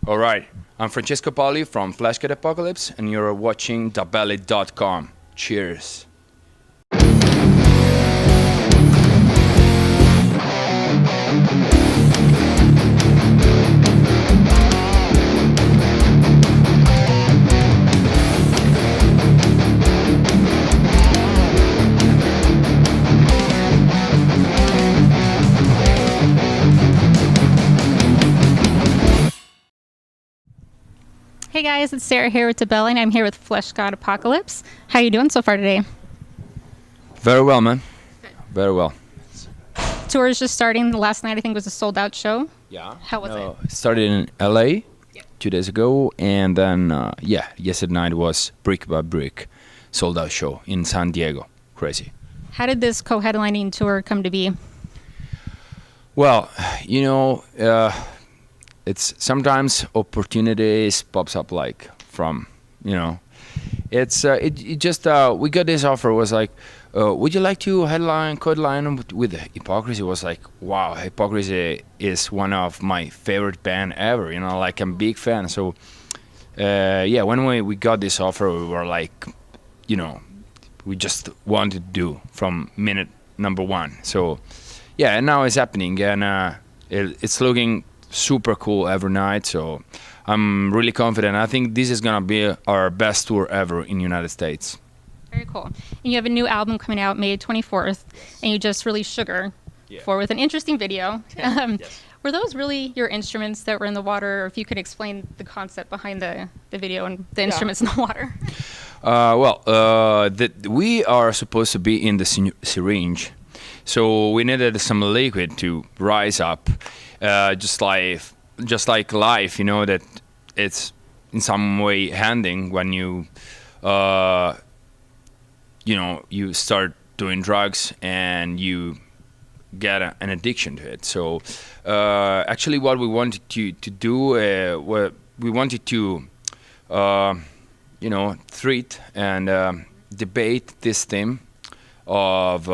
All right. I'm Francesco Paoli from Fleshgod Apocalypse, and you're watching DaBelly.com. Cheers. Hey guys, it's Sarah here with DaBelly, and I'm here with Fleshgod Apocalypse. How are you doing so far today? Very well, man. Very well. Tour is just starting. Last night I think was a sold out show. Yeah. How was it? Started in LA 2 days ago, and then yesterday night was brick by brick sold out show in San Diego. Crazy. How did this co-headlining tour come to be? Well, it's sometimes opportunities pops up like from, it's it just we got this offer. Was like, would you like to co-headline with Hypocrisy? Was like, wow, Hypocrisy is one of my favorite band ever. Like I'm a big fan. So when we got this offer, we were like, we just wanted to do from minute number one. So and now it's happening, and it's looking super cool every night, so I'm really confident. I think this is gonna be our best tour ever in the United States. Very cool. And you have a new album coming out May 24th, and you just released Sugar with an interesting video. Yes. Were those really your instruments that were in the water, or if you could explain the concept behind the video and the instruments in the water? We are supposed to be in the syringe, so we needed some liquid to rise up. Just like life, that it's in some way handing when you you start doing drugs and you get an addiction to it. So actually what we wanted to do, we wanted to treat and debate this theme of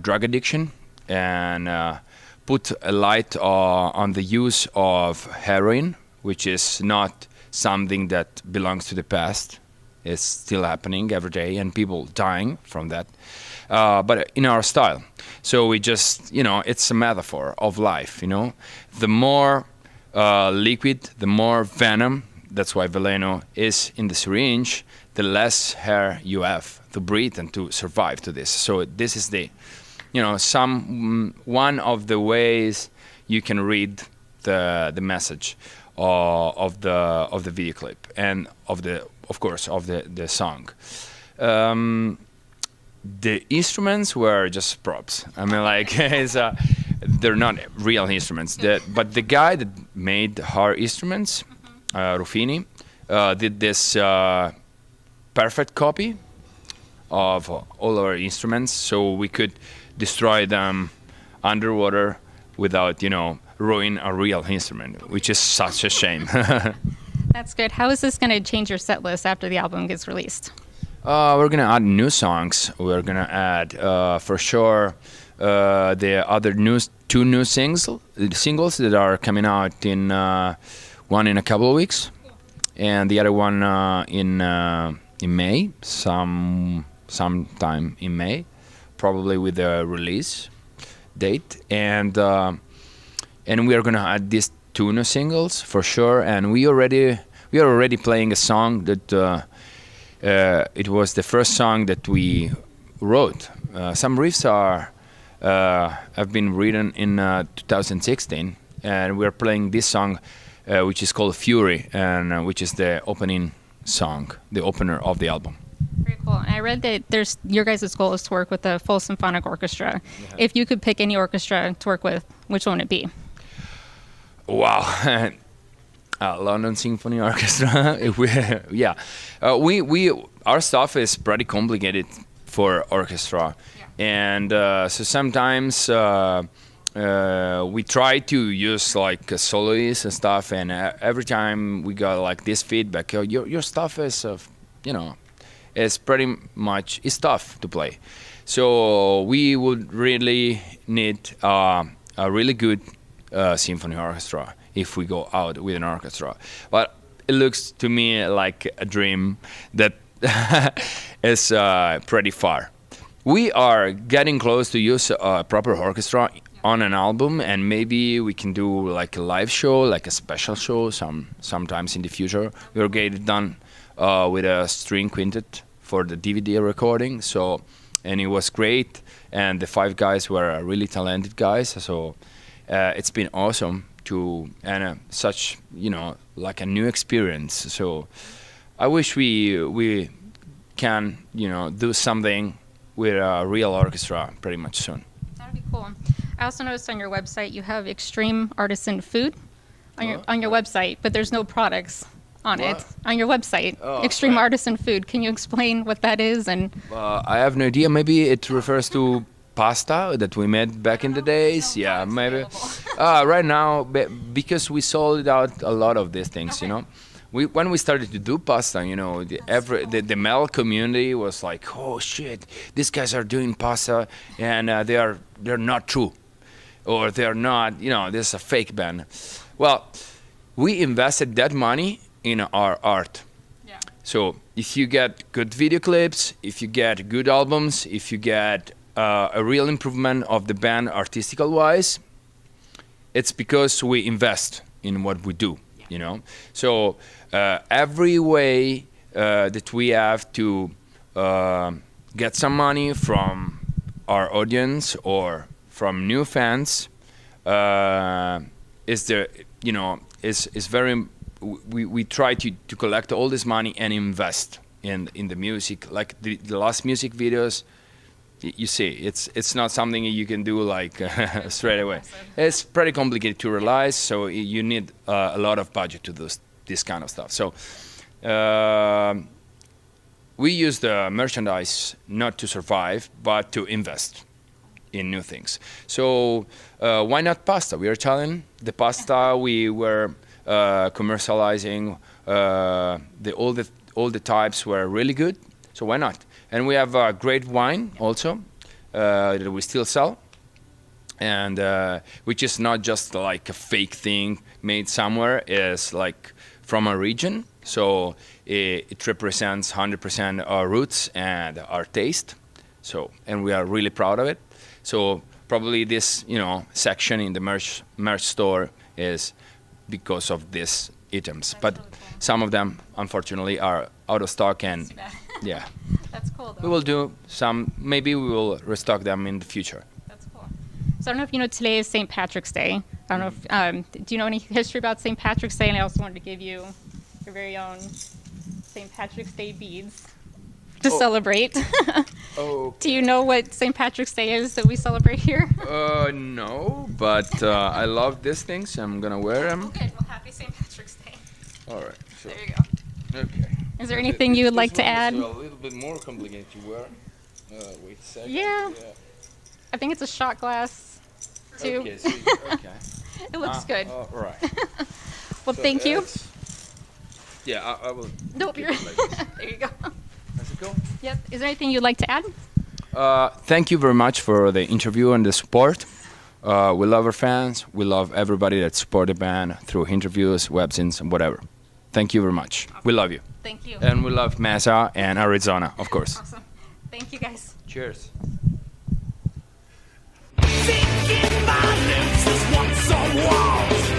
drug addiction and put a light on the use of heroin, which is not something that belongs to the past. It's still happening every day, and people dying from that, but in our style. So we just, it's a metaphor of life, The more liquid, the more venom. That's why Veleno is in the syringe. The less air you have to breathe and to survive to this. So this is the one of the ways you can read the message of the video clip and of the song. The instruments were just props. I mean, like they're not real instruments. But the guy that made our instruments, Ruffini, did this perfect copy of all our instruments, so we could destroy them underwater without, ruin a real instrument, which is such a shame. That's good. How is this going to change your set list after the album gets released? We're going to add new songs. We're going to add, for sure, the other two new singles that are coming out in one in a couple of weeks, and the other one in May, sometime in May. Probably with a release date, and we are gonna add these two new singles for sure. And we are already playing a song that it was the first song that we wrote. Some riffs have been written in 2016, and we are playing this song, which is called Fury, and which is the opening song, the opener of the album. Very cool. And I read that your guys' goal is to work with a full symphonic orchestra. Yeah. If you could pick any orchestra to work with, which one would it be? Wow. London Symphony Orchestra. Our stuff is pretty complicated for orchestra. Yeah. And so sometimes we try to use like soloists and stuff, and every time we got like this feedback, your stuff is, it's pretty much, it's tough to play. So we would really need a really good symphony orchestra if we go out with an orchestra. But it looks to me like a dream that is pretty far. We are getting close to use a proper orchestra on an album, and maybe we can do like a live show, like a special show sometimes in the future. We'll get it done with a string quintet for the DVD recording. So, and it was great, and the 5 guys were really talented guys. So it's been awesome and such, like a new experience. So I wish we can, do something with a real orchestra pretty much soon. That'd be cool. I also noticed on your website you have extreme artisan food on your website, but there's no products on it on your website. Extreme artisan food. Can you explain what that is? And I have no idea. Maybe it refers to pasta that we made back in the days. Yeah, maybe. Right now, because we sold out a lot of these things, when we started to do pasta, the male community was like, "Oh shit, these guys are doing pasta, and they're not true, or they're not, this is a fake band." Well, we invested that money in our art. Yeah. So if you get good video clips, if you get good albums, if you get a real improvement of the band artistical wise, it's because we invest in what we do. So every way that we have to get some money from our audience or from new fans is very. We try to collect all this money and invest in the music. Like the last music videos, you see, it's not something you can do like straight away. It's pretty complicated to realize, so you need a lot of budget to do this kind of stuff. So we use the merchandise not to survive, but to invest in new things. So why not pasta? We are Italian. The pasta we were commercializing, all the types were really good. So why not? And we have great wine also that we still sell, and which is not just like a fake thing made somewhere. It's like from a region, so it represents 100% our roots and our taste. So, and we are really proud of it. So probably this, section in the merch store is because of these items. But some of them, unfortunately, are out of stock, and yeah. That's cool, though. We will do some. Maybe we will restock them in the future. That's cool. So I don't know if you know today is St. Patrick's Day. I don't know if do you know any history about St. Patrick's Day? And I also wanted to give you your very own St. Patrick's Day beads to celebrate. Oh. Do you know what St. Patrick's Day is that we celebrate here? No, but I love these things. I'm gonna wear them. Okay. Well, happy St. Patrick's Day. All right. So. There you go. Okay. Is there anything you would like to add? It's a little bit more complicated to wear. Wait a second. Yeah. I think it's a shot glass, too. Okay. So okay. It looks good. All right. Well, So thank you. Yeah, I will. Nope, keep you're. it like this. There you go. Does it go? Yep. Is there anything you'd like to add? Thank you very much for the interview and the support. We love our fans. We love everybody that support the band through interviews, webzines, and whatever. Thank you very much. We love you. Thank you. And we love Mesa and Arizona, of course. Awesome. Thank you, guys. Cheers. Thinking my lips is what's on walls.